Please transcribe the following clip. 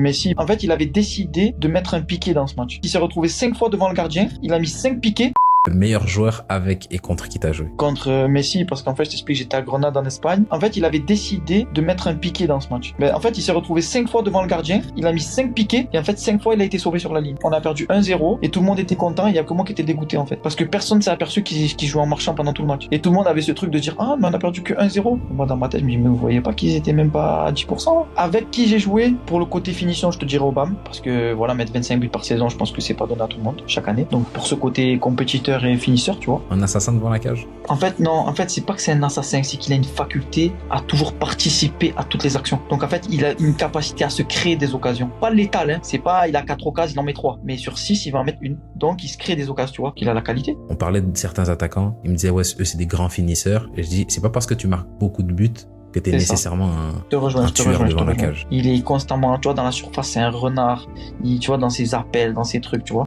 Messi, en fait, il avait décidé de mettre un piqué dans ce match. Il s'est retrouvé 5 fois devant le gardien, il a mis 5 piqués. Le meilleur joueur avec et contre qui t'as joué? Contre Messi, parce qu'en fait, je t'explique, j'étais à Grenade en Espagne. En fait, il avait décidé de mettre un piqué dans ce match. En fait, il s'est retrouvé 5 fois devant le gardien, il a mis 5 piqués, et en fait, 5 fois, il a été sauvé sur la ligne. On a perdu 1-0, et tout le monde était content, il y a que moi qui était dégoûté, en fait. Parce que personne s'est aperçu qu'il jouait en marchant pendant tout le match. Et tout le monde avait ce truc de dire, ah, mais on a perdu que 1-0. Moi, dans ma tête, je me dis, mais vous voyez pas qu'ils étaient même pas à 10%? Avec qui j'ai joué? Pour le côté finition, je te dirais Obama, parce que voilà, mettre 25 buts par saison, je pense que c'est pas donné à tout le monde, chaque année. Donc, pour ce côté compétiteur et finisseur, tu vois. Un assassin devant la cage? En fait, non. En fait, c'est pas que c'est un assassin, c'est qu'il a une faculté à toujours participer à toutes les actions. Donc, en fait, il a une capacité à se créer des occasions. Pas létale, hein. C'est pas, il a 4 occasions, il en met 3. Mais sur 6, il va en mettre une. Donc, il se crée des occasions, tu vois, qu'il a la qualité. On parlait de certains attaquants. Ils me disaient, ouais, eux, c'est des grands finisseurs. Et je dis, c'est pas parce que tu marques beaucoup de buts que t'es nécessairement un tueur devant la cage. Il est constamment, tu vois, dans la surface, c'est un renard. Tu vois, dans ses appels, dans ses trucs, tu vois.